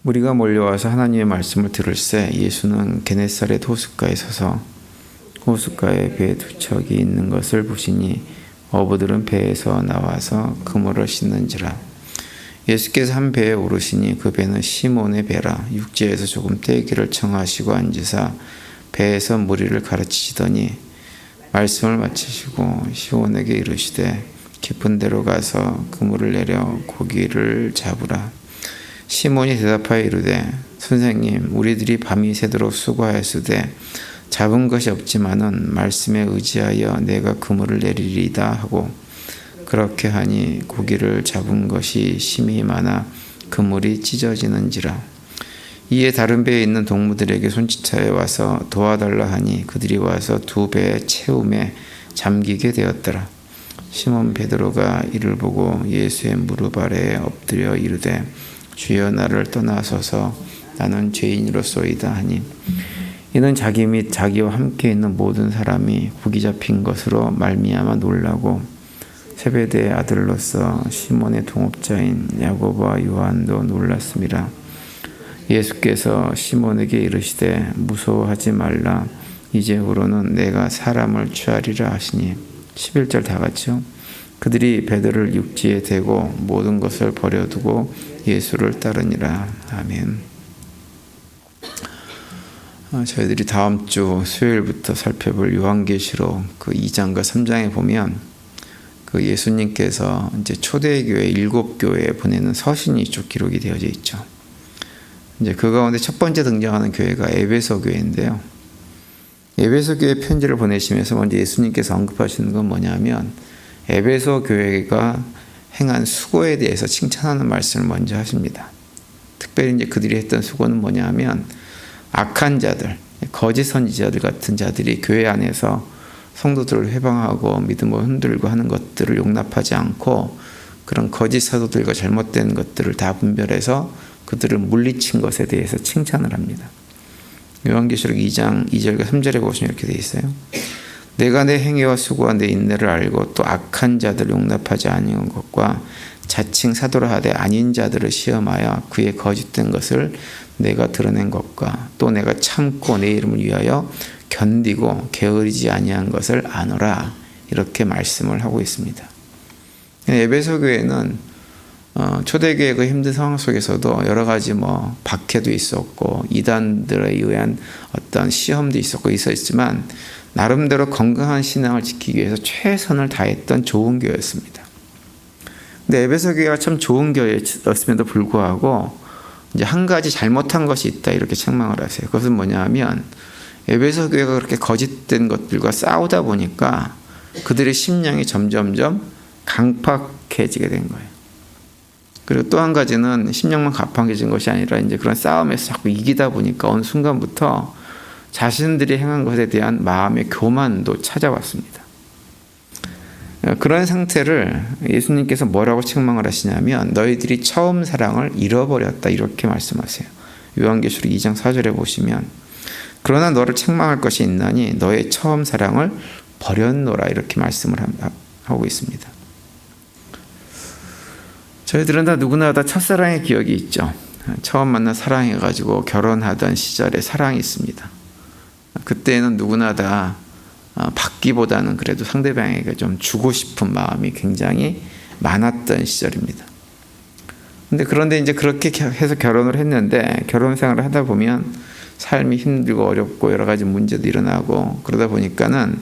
무리가 몰려와서 하나님의 말씀을 들을새 예수는 게네사렛 호숫가에 서서 호숫가에 배 두 척이 있는 것을 보시니 어부들은 배에서 나와서 그물을 씻는지라. 예수께서 한 배에 오르시니 그 배는 시몬의 배라. 육지에서 조금 떼기를 청하시고 앉으사 배에서 무리를 가르치시더니 말씀을 마치시고 시몬에게 이르시되 깊은 데로 가서 그물을 내려 고기를 잡으라. 시몬이 대답하여 이르되 선생님, 우리들이 밤이 새도록 수고하였으되 잡은 것이 없지만은 말씀에 의지하여 내가 그물을 내리리이다 하고 그렇게 하니 고기를 잡은 것이 심히 많아 그물이 찢어지는지라. 이에 다른 배에 있는 동무들에게 손짓하여 와서 도와달라 하니 그들이 와서 두 배의 채움에 잠기게 되었더라. 시몬 베드로가 이를 보고 예수의 무릎 아래에 엎드려 이르되 주여, 나를 떠나소서, 나는 죄인으로소이다 하니 이는 자기 및 자기와 함께 있는 모든 사람이 고기 잡힌 것으로 말미암아 놀라고 세베대의 아들로서 시몬의 동업자인 야고보와 요한도 놀랐습니다. 예수께서 시몬에게 이르시되 무서워하지 말라, 이제후로는 내가 사람을 취하리라 하시니 11절 다 같이요. 그들이 배들을 육지에 대고 모든 것을 버려두고 예수를 따르니라. 아멘. 저희들이 다음 주 수요일부터 살펴볼 요한계시록 그 2장과 3장에 보면 그 예수님께서 이제 초대교회 7교회에 보내는 서신이 쭉 기록이 되어져 있죠. 이제 그 가운데 첫 번째 등장하는 교회가 에베소 교회인데요. 에베소 교회 편지를 보내시면서 먼저 예수님께서 언급하시는 건 뭐냐면 에베소 교회가 행한 수고에 대해서 칭찬하는 말씀을 먼저 하십니다. 특별히 이제 그들이 했던 수고는 뭐냐면 악한 자들, 거짓 선지자들 같은 자들이 교회 안에서 성도들을 회방하고 믿음을 흔들고 하는 것들을 용납하지 않고 그런 거짓 사도들과 잘못된 것들을 다 분별해서 그들을 물리친 것에 대해서 칭찬을 합니다. 요한계시록 2장 2절과 3절에 보시면 이렇게 되어 있어요. 내가 내 행위와 수고와 내 인내를 알고 또 악한 자들을 용납하지 아니한 것과 자칭 사도라 하되 아닌 자들을 시험하여 그의 거짓된 것을 내가 드러낸 것과 또 내가 참고 내 이름을 위하여 견디고 게으르지 아니한 것을 아노라, 이렇게 말씀을 하고 있습니다. 에베소 교회는 초대교회 그 힘든 상황 속에서도 여러 가지 박해도 있었고 이단들에 의한 어떤 시험도 있었지만 나름대로 건강한 신앙을 지키기 위해서 최선을 다했던 좋은 교회였습니다. 근데 에베소 교회가 참 좋은 교회였음에도 불구하고 이제 한 가지 잘못한 것이 있다, 이렇게 책망을 하세요. 그것은 뭐냐면 에베소 교회가 그렇게 거짓된 것들과 싸우다 보니까 그들의 심령이 점점점 강팍해지게 된 거예요. 그리고 또 한 가지는 심령만 강팍해진 것이 아니라 이제 그런 싸움에서 자꾸 이기다 보니까 어느 순간부터 자신들이 행한 것에 대한 마음의 교만도 찾아왔습니다. 그런 상태를 예수님께서 뭐라고 책망을 하시냐면 너희들이 처음 사랑을 잃어버렸다, 이렇게 말씀하세요. 요한계시록 2장 4절에 보시면 그러나 너를 책망할 것이 있나니 너의 처음 사랑을 버렸노라, 이렇게 말씀을 하고 있습니다. 저희들은 다 누구나 다 첫사랑의 기억이 있죠. 처음 만나 사랑해가지고 결혼하던 시절의 사랑이 있습니다. 그때는 누구나 다 받기보다는 그래도 상대방에게 좀 주고 싶은 마음이 굉장히 많았던 시절입니다. 그런데 이제 그렇게 해서 결혼을 했는데 결혼 생활을 하다 보면 삶이 힘들고 어렵고 여러 가지 문제도 일어나고 그러다 보니까는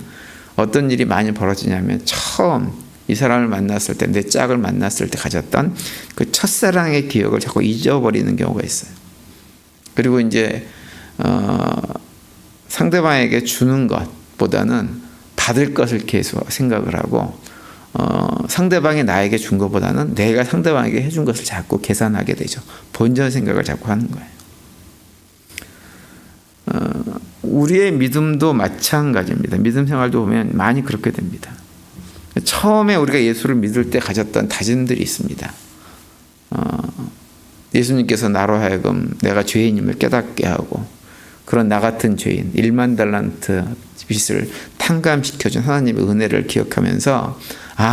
어떤 일이 많이 벌어지냐면 처음 이 사람을 만났을 때, 내 짝을 만났을 때 가졌던 그 첫사랑의 기억을 자꾸 잊어버리는 경우가 있어요. 그리고 이제 상대방에게 주는 것보다는 받을 것을 계속 생각을 하고 상대방이 나에게 준 것보다는 내가 상대방에게 해준 것을 자꾸 계산하게 되죠. 본전 생각을 자꾸 하는 거예요. 우리의 믿음도 마찬가지입니다. 믿음 생활도 보면 많이 그렇게 됩니다. 처음에 우리가 예수를 믿을 때 가졌던 다짐들이 있습니다. 예수님께서 나로 하여금 내가 죄인임을 깨닫게 하고 그런 나 같은 죄인 1만 달란트 빚을 탕감시켜준 하나님의 은혜를 기억하면서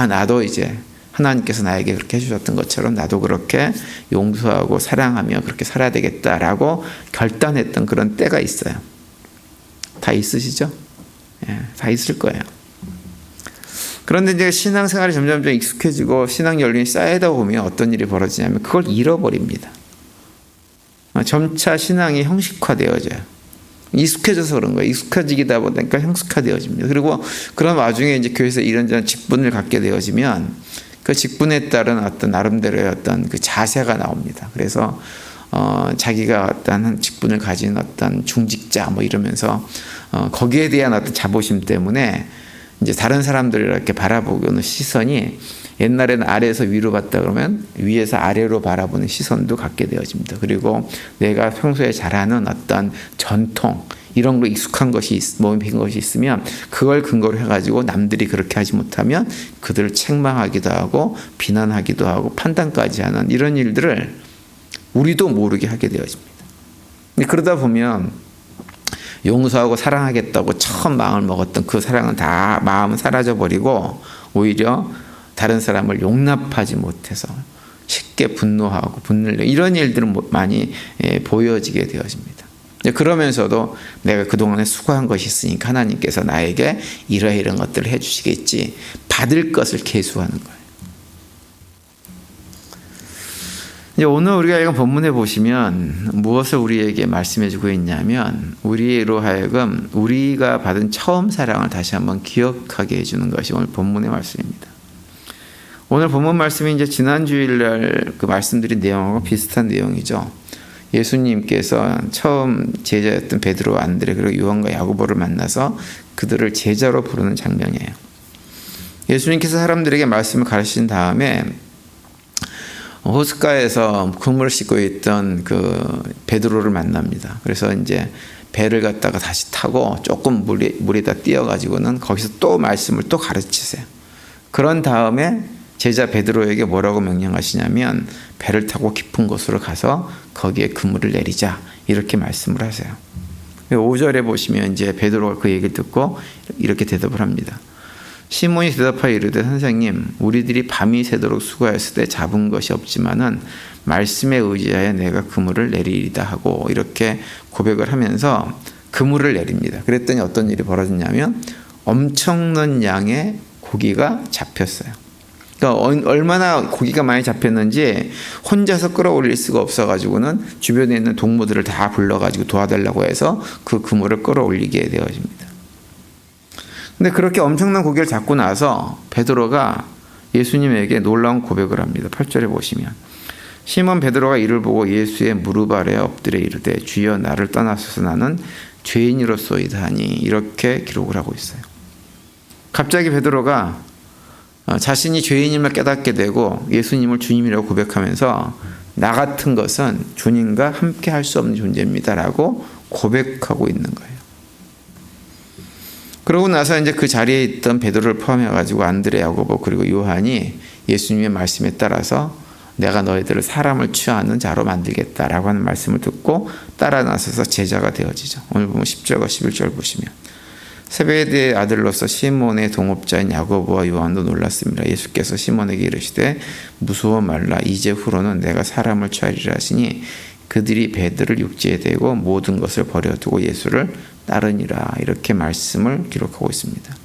나도 이제 하나님께서 나에게 그렇게 해주셨던 것처럼 나도 그렇게 용서하고 사랑하며 그렇게 살아야 되겠다라고 결단했던 그런 때가 있어요. 다 있으시죠? 예, 다 있을 거예요. 그런데 이제 신앙생활이 점점 익숙해지고 신앙 연륜이 쌓이다 보면 어떤 일이 벌어지냐면 그걸 잃어버립니다. 점차 신앙이 형식화되어져요. 익숙해져서 그런 거예요. 익숙해지다 보니까 형식화되어집니다. 그리고 그런 와중에 이제 교회에서 이런저런 직분을 갖게 되어지면 그 직분에 따른 어떤 나름대로의 어떤 그 자세가 나옵니다. 그래서 자기가 어떤 직분을 가진 어떤 중직자 뭐 이러면서 거기에 대한 어떤 자부심 때문에 이제 다른 사람들을 이렇게 바라보는 시선이 옛날에는 아래에서 위로 봤다 그러면 위에서 아래로 바라보는 시선도 갖게 되어집니다. 그리고 내가 평소에 잘하는 어떤 전통 이런 거 익숙한 것이 몸에 빈 것이 있으면 그걸 근거로 해가지고 남들이 그렇게 하지 못하면 그들을 책망하기도 하고 비난하기도 하고 판단까지 하는 이런 일들을 우리도 모르게 하게 되어집니다. 그러다 보면 용서하고 사랑하겠다고 처음 마음을 먹었던 그 사랑은 다 마음은 사라져버리고 오히려 다른 사람을 용납하지 못해서 쉽게 분노하고 분노를 내고 이런 일들은 많이 보여지게 되어집니다. 그러면서도 내가 그동안에 수고한 것이 있으니까 하나님께서 나에게 이러이러한 것들을 해주시겠지 받을 것을 계수하는 거예요. 이제 오늘 우리가 이거 본문에 보시면 무엇을 우리에게 말씀해주고 있냐면 우리로 하여금 우리가 받은 처음 사랑을 다시 한번 기억하게 해주는 것이 오늘 본문의 말씀입니다. 오늘 본문 말씀이 이제 지난 주일날 그 말씀드린 내용하고 비슷한 내용이죠. 예수님께서 처음 제자였던 베드로, 안드레 그리고 요한과 야고보를 만나서 그들을 제자로 부르는 장면이에요. 예수님께서 사람들에게 말씀을 가르친 다음에 호숫가에서 그물을 싣고 있던 그 베드로를 만납니다. 그래서 이제 배를 갖다가 다시 타고 조금 물에다 띄어가지고는 거기서 또 말씀을 또 가르치세요. 그런 다음에 제자 베드로에게 뭐라고 명령하시냐면 배를 타고 깊은 곳으로 가서 거기에 그물을 내리자 이렇게 말씀을 하세요. 5절에 보시면 이제 베드로가 그 얘기를 듣고 이렇게 대답을 합니다. 시몬이 대답하여 이르되 선생님 우리들이 밤이 새도록 수고하였을 때 잡은 것이 없지만은 말씀에 의지하여 내가 그물을 내리리다 하고 이렇게 고백을 하면서 그물을 내립니다. 그랬더니 어떤 일이 벌어졌냐면 엄청난 양의 고기가 잡혔어요. 그러니까 얼마나 고기가 많이 잡혔는지 혼자서 끌어올릴 수가 없어가지고는 주변에 있는 동무들을 다 불러가지고 도와달라고 해서 그 그물을 끌어올리게 되어집니다. 근데 그렇게 엄청난 고기를 잡고 나서 베드로가 예수님에게 놀라운 고백을 합니다. 8절에 보시면 시몬 베드로가 이를 보고 예수의 무릎 아래에 엎드려 이르되 주여 나를 떠나소서 나는 죄인이로소이다 하니 이렇게 기록을 하고 있어요. 갑자기 베드로가 자신이 죄인임을 깨닫게 되고 예수님을 주님이라고 고백하면서 나 같은 것은 주님과 함께 할 수 없는 존재입니다라고 고백하고 있는 거예요. 그러고 나서 이제 그 자리에 있던 베드로를 포함해가지고 안드레, 야고보 그리고 요한이 예수님의 말씀에 따라서 내가 너희들을 사람을 취하는 자로 만들겠다라고 하는 말씀을 듣고 따라 나서서 제자가 되어지죠. 오늘 보면 10절과 11절 보시면 세베대의 아들로서 시몬의 동업자인 야고보와 요한도 놀랐습니다. 예수께서 시몬에게 이르시되 무서워 말라 이제 후로는 내가 사람을 취하리라 하시니 그들이 배들을 육지에 대고 모든 것을 버려두고 예수를 따르니라 이렇게 말씀을 기록하고 있습니다.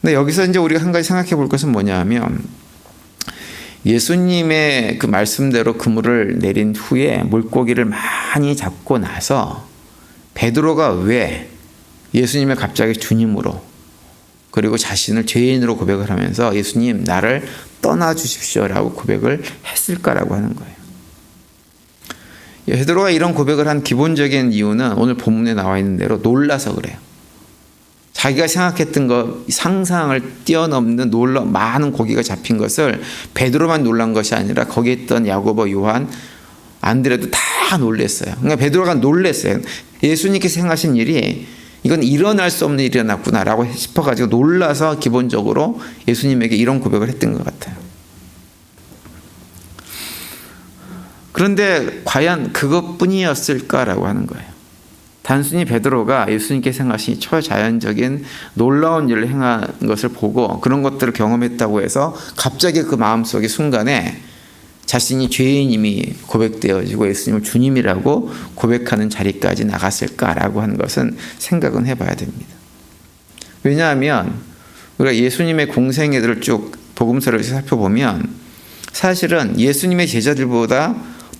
근데 여기서 이제 우리가 한 가지 생각해 볼 것은 뭐냐면 예수님의 그 말씀대로 그물을 내린 후에 물고기를 많이 잡고 나서 베드로가 왜 예수님을 갑자기 주님으로 그리고 자신을 죄인으로 고백을 하면서 예수님 나를 떠나 주십시오라고 고백을 했을까라고 하는 거예요. 베드로가 이런 고백을 한 기본적인 이유는 오늘 본문에 나와 있는 대로 놀라서 그래요. 자기가 생각했던 것 상상을 뛰어넘는 많은 고기가 잡힌 것을 베드로만 놀란 것이 아니라 거기에 있던 야고보, 요한, 안드레도 다 놀랐어요. 그러니까 베드로가 놀랐어요. 예수님께서 행하신 일이 이건 일어날 수 없는 일이 일어났구나라고 싶어가지고 놀라서 기본적으로 예수님에게 이런 고백을 했던 것 같아요. 그런데 과연 그것뿐이었을까라고 하는 거예요. 단순히 베드로가 예수님께서 행하신 초자연적인 놀라운 일을 행한 것을 보고 그런 것들을 경험했다고 해서 갑자기 그 마음속의 순간에 자신이 죄인임이 고백되어지고 예수님을 주님이라고 고백하는 자리까지 나갔을까라고 하는 것은 생각은 해봐야 됩니다. 왜냐하면 우리가 예수님의 공생애들을 쭉 복음서를 살펴보면 사실은 예수님의 제자들보다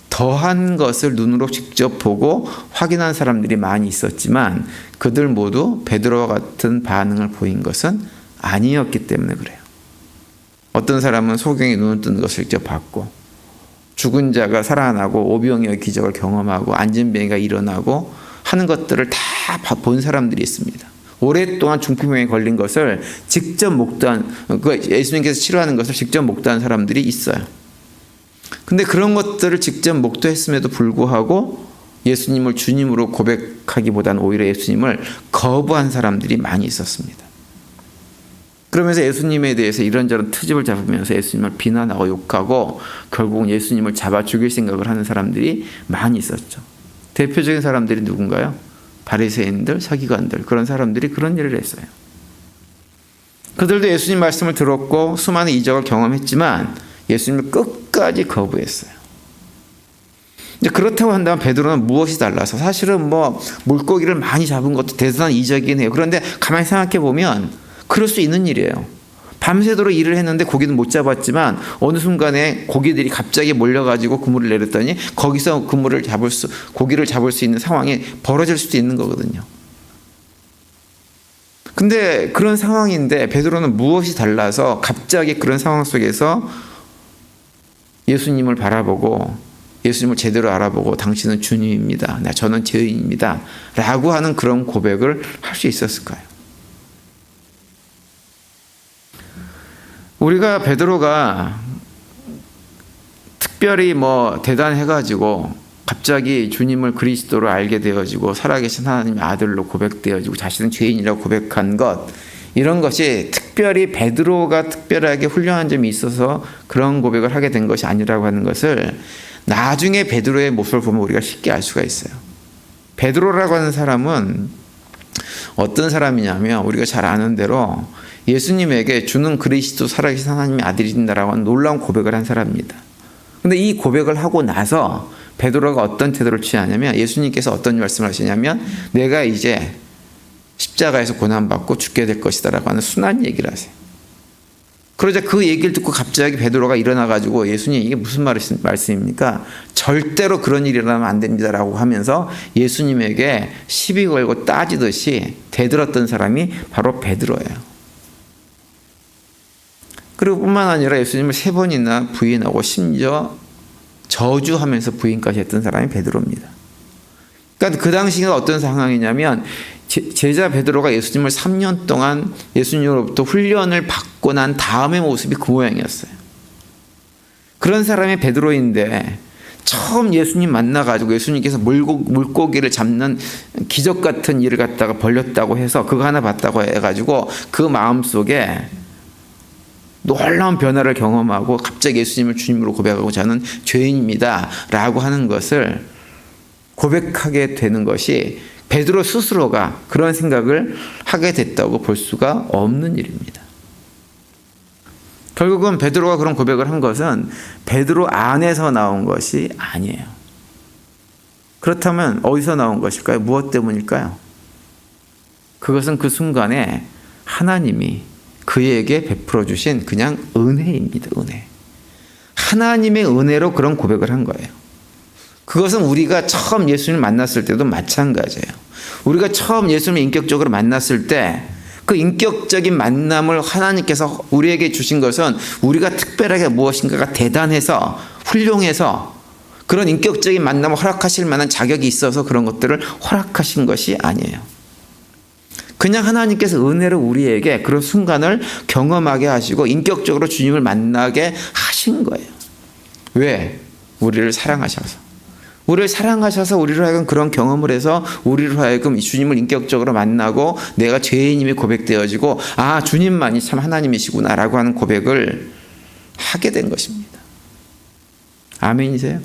더한 것을 눈으로 직접 보고 확인한 사람들이 많이 있었지만 그들 모두 베드로와 같은 반응을 보인 것은 아니었기 때문에 그래요. 어떤 사람은 소경이 눈을 뜬 것을 직접 봤고 죽은 자가 살아나고 오병이어의 기적을 경험하고 안진뱅이가 일어나고 하는 것들을 다 본 사람들이 있습니다. 오랫동안 중풍병에 걸린 것을 직접 목도한, 예수님께서 치료하는 것을 직접 목도한 사람들이 있어요. 근데 그런 것들을 직접 목도했음에도 불구하고 예수님을 주님으로 고백하기보다는 오히려 예수님을 거부한 사람들이 많이 있었습니다. 그러면서 예수님에 대해서 이런저런 트집을 잡으면서 예수님을 비난하고 욕하고 결국은 예수님을 잡아 죽일 생각을 하는 사람들이 많이 있었죠. 대표적인 사람들이 누군가요? 바리새인들, 서기관들, 그런 사람들이 그런 일을 했어요. 그들도 예수님 말씀을 들었고 수많은 이적을 경험했지만 예수님을 끝까지 거부했어요. 이제 그렇다고 한다면 베드로는 무엇이 달라서 사실은 물고기를 많이 잡은 것도 대단한 이적이긴 해요. 그런데 가만히 생각해 보면 그럴 수 있는 일이에요. 밤새도록 일을 했는데 고기는 못 잡았지만 어느 순간에 고기들이 갑자기 몰려가지고 그물을 내렸더니 거기서 고기를 잡을 수 있는 상황이 벌어질 수도 있는 거거든요. 근데 그런 상황인데 베드로는 무엇이 달라서 갑자기 그런 상황 속에서 예수님을 바라보고 예수님을 제대로 알아보고 당신은 주님입니다. 저는 죄인입니다. 라고 하는 그런 고백을 할 수 있었을까요? 우리가 베드로가 특별히 대단해가지고 갑자기 주님을 그리스도로 알게 되어지고 살아계신 하나님의 아들로 고백되어지고 자신은 죄인이라고 고백한 것, 이런 것이 특별히 베드로가 특별하게 훌륭한 점이 있어서 그런 고백을 하게 된 것이 아니라고 하는 것을 나중에 베드로의 모습을 보면 우리가 쉽게 알 수가 있어요. 베드로라고 하는 사람은 어떤 사람이냐면 우리가 잘 아는 대로 예수님에게 주는 그리스도 살아계신 하나님의 아들이신다라고 하는 놀라운 고백을 한 사람입니다. 근데 이 고백을 하고 나서 베드로가 어떤 태도를 취하냐면 예수님께서 어떤 말씀을 하시냐면 내가 이제 십자가에서 고난받고 죽게 될 것이다라고 하는 순한 얘기를 하세요. 그러자 그 얘기를 듣고 갑자기 베드로가 일어나가지고 예수님 이게 무슨 말씀입니까? 절대로 그런 일이 일어나면 안 됩니다라고 하면서 예수님에게 시비 걸고 따지듯이 대들었던 사람이 바로 베드로예요. 그리고 뿐만 아니라 예수님을 3번이나 부인하고 심지어 저주하면서 부인까지 했던 사람이 베드로입니다. 그러니까 그 당시는 어떤 상황이냐면 제자 베드로가 예수님을 3년 동안 예수님으로부터 훈련을 받고 난 다음의 모습이 그 모양이었어요. 그런 사람이 베드로인데 처음 예수님 만나가지고 예수님께서 물고기를 잡는 기적 같은 일을 갖다가 벌렸다고 해서 그거 하나 봤다고 해가지고 그 마음속에 놀라운 변화를 경험하고 갑자기 예수님을 주님으로 고백하고 저는 죄인입니다 라고 하는 것을 고백하게 되는 것이 베드로 스스로가 그런 생각을 하게 됐다고 볼 수가 없는 일입니다. 결국은 베드로가 그런 고백을 한 것은 베드로 안에서 나온 것이 아니에요. 그렇다면 어디서 나온 것일까요? 무엇 때문일까요? 그것은 그 순간에 하나님이 그에게 베풀어 주신 그냥 은혜입니다. 은혜. 하나님의 은혜로 그런 고백을 한 거예요. 그것은 우리가 처음 예수님을 만났을 때도 마찬가지예요. 우리가 처음 예수님을 인격적으로 만났을 때 그 인격적인 만남을 하나님께서 우리에게 주신 것은 우리가 특별하게 무엇인가가 대단해서 훌륭해서 그런 인격적인 만남을 허락하실 만한 자격이 있어서 그런 것들을 허락하신 것이 아니에요. 그냥 하나님께서 은혜로 우리에게 그런 순간을 경험하게 하시고 인격적으로 주님을 만나게 하신 거예요. 왜? 우리를 사랑하셔서. 우리를 사랑하셔서 우리로 하여금 그런 경험을 해서 우리로 하여금 주님을 인격적으로 만나고 내가 죄인임이 고백되어지고 아 주님만이 참 하나님이시구나 라고 하는 고백을 하게 된 것입니다. 아멘이세요?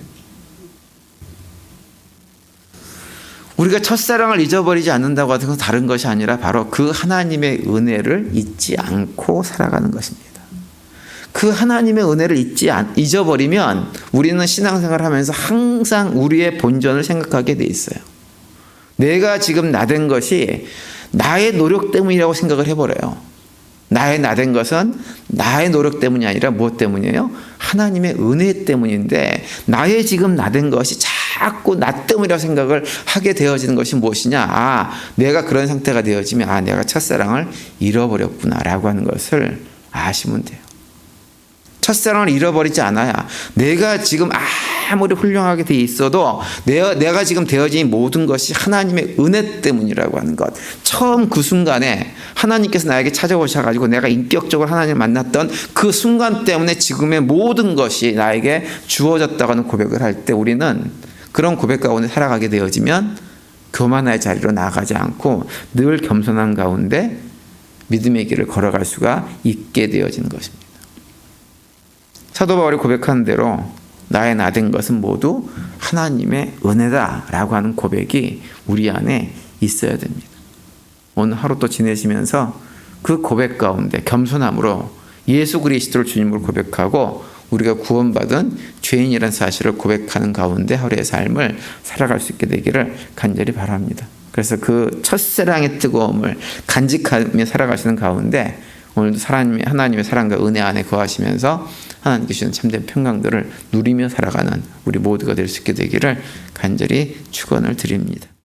우리가 첫사랑을 잊어버리지 않는다고 하는 것은 다른 것이 아니라 바로 그 하나님의 은혜를 잊지 않고 살아가는 것입니다. 그 하나님의 은혜를 잊어버리면 우리는 신앙생활을 하면서 항상 우리의 본전을 생각하게 돼 있어요. 내가 지금 나된 것이 나의 노력 때문이라고 생각을 해버려요. 나의 나된 것은 나의 노력 때문이 아니라 무엇 때문이에요? 하나님의 은혜 때문인데 나의 지금 나된 것이 자꾸 나 때문이라고 생각을 하게 되어지는 것이 무엇이냐? 내가 그런 상태가 되어지면 내가 첫사랑을 잃어버렸구나 라고 하는 것을 아시면 돼요. 첫사랑을 잃어버리지 않아야 내가 지금 아무리 훌륭하게 돼 있어도 내가 지금 되어진 모든 것이 하나님의 은혜 때문이라고 하는 것. 처음 그 순간에 하나님께서 나에게 찾아오셔가지고 내가 인격적으로 하나님을 만났던 그 순간 때문에 지금의 모든 것이 나에게 주어졌다고 하는 고백을 할 때 우리는 그런 고백 가운데 살아가게 되어지면 교만의 자리로 나아가지 않고 늘 겸손한 가운데 믿음의 길을 걸어갈 수가 있게 되어지는 것입니다. 사도 바울이 고백하는 대로 나의 나된 것은 모두 하나님의 은혜다라고 하는 고백이 우리 안에 있어야 됩니다. 오늘 하루 또 지내시면서 그 고백 가운데 겸손함으로 예수 그리스도를 주님으로 고백하고 우리가 구원받은 죄인이라는 사실을 고백하는 가운데 하루의 삶을 살아갈 수 있게 되기를 간절히 바랍니다. 그래서 그 첫사랑의 뜨거움을 간직하며 살아가시는 가운데 오늘도 하나님의 사랑과 은혜 안에 거하시면서 하나님께 주시는 참된 평강들을 누리며 살아가는 우리 모두가 될 수 있게 되기를 간절히 축원을 드립니다.